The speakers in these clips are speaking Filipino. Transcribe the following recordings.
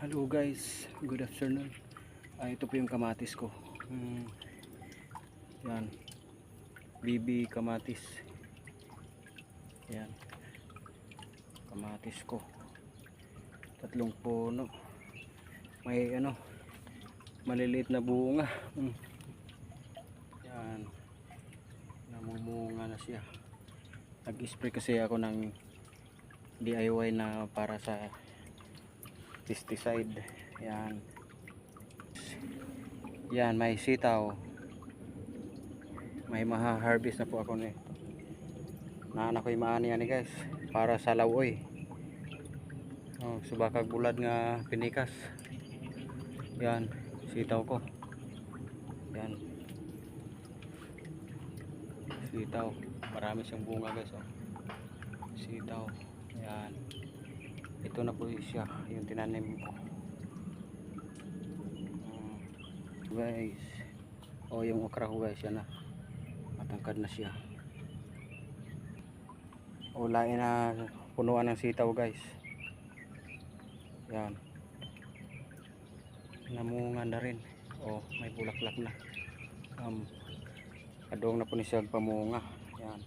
Hello guys, good afternoon. Ito po yung kamatis ko. Yan, BB kamatis. Yan, kamatis ko. Tatlong puno. May maliliit na bunga. Yan, namumunga na siya. Nag-spray kasi ako ng DIY na para sa pesticide. Yan, may sitaw. May maha-harvest na po ako nito. Naanak ko yung maani yan guys, para sa lawoy. Subakag bulad nga pinikas. Yan, sitaw ko. Yan, sitaw. Marami siyang bunga guys. Sitaw. Yan. Ito na po siya, yung tinanim ko. Guys. Yung okra ko guys, yan na. Matangkad na siya. Lain na punuan ng sitaw guys. Yan. Namunga na rin. May bulaklak na. Kadong na po ni siya pamunga. Yan.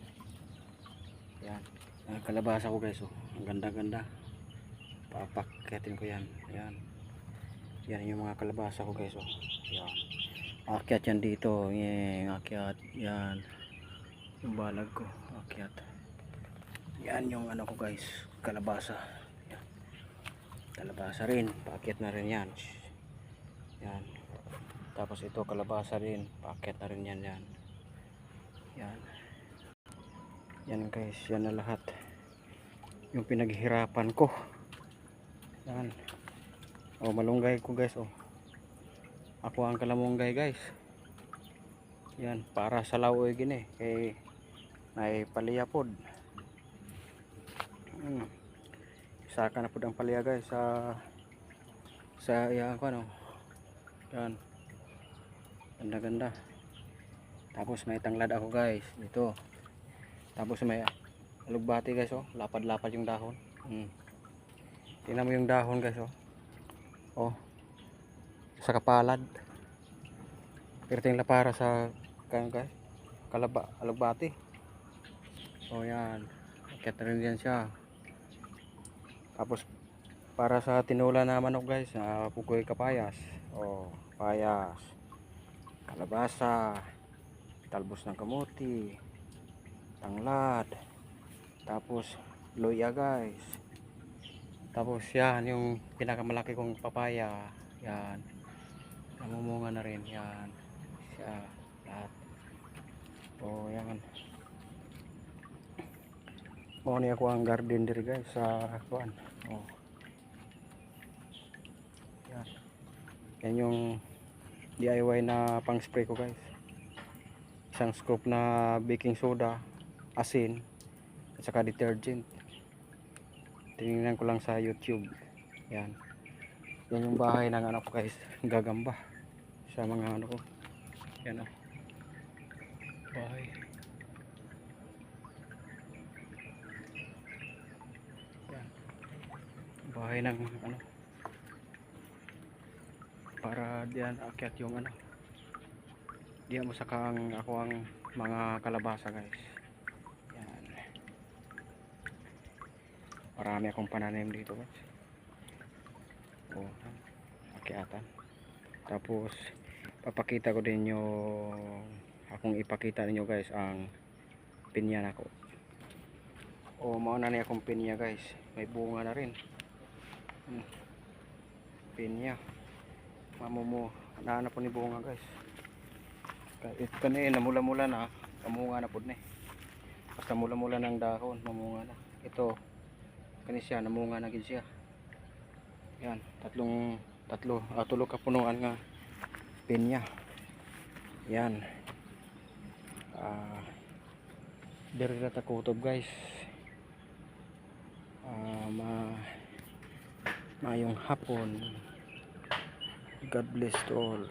Yan. Kalabasa ko guys. Ang ganda-ganda. Papakyatin ko yan. Yan. Yan yung mga kalabasa ko guys. Yan. Akyat yan dito. Akyat. Yan. Yung balag ko. Akyat. Yan yung ko guys. Kalabasa. Yan. Kalabasa rin. Paakyat na rin yan. Yan. Tapos ito kalabasa rin. Paakyat na rin yan. Yan. Yan. Yan guys. Yan na lahat. Yung pinaghirapan ko. Yan. Malunggay ko guys. Ako ang kalamunggay guys. Yan, para sa lawoy gini kay may palya pod. Saka na pod ang palya guys sa yan ko Yan. Ganda-ganda. Tapos may tanglad ako guys dito. Tapos may alugbati guys lapad-lapad yung dahon. Tingnan mo yung dahon guys sa kapalad. Pero tingnan para sa guys, alugbati. Yan. Akyat rin yan siya. Tapos para sa tinula na manok guys, pugoy kapayas. Payas. Kalabasa. Talbos ng kamuti. Tanglad. Tapos luya guys. Tapos yan yung pinakamalaki kong papaya. Yan. Namumunga na rin. Yan. Siya. Lahat. Yan. Ni ako ang garden diri guys sa kuan. Yan. Yan yung DIY na pang spray ko guys. Isang scoop na baking soda, asin, at saka detergent. Tinignan ko lang sa YouTube. Yan. Yan yung bahay ng anak ko guys. Gagamba. Sa mga ko. Yan bahay. Yan. Bahay ng para diyan akyat yung diyan mo saka ako ang mga kalabasa guys. Marami akong pananim dito guys. Akyatan. Tapos papakita ko din yung ipakita ninyo guys ang pinya nako. Mauna na akong pinya guys. May bunga na rin. Pinya. Mamumu. Naana po ni bunga guys. Ito kanina mula-mula na. Kamunga na po na Basta mula-mula ng dahon. Mamunga na. Ito. Kani siya namunga na gid siya. Yan, tulo ka punuan nga pinya. Yan. Diri na ta kutob guys. Mayong hapon. God bless to all.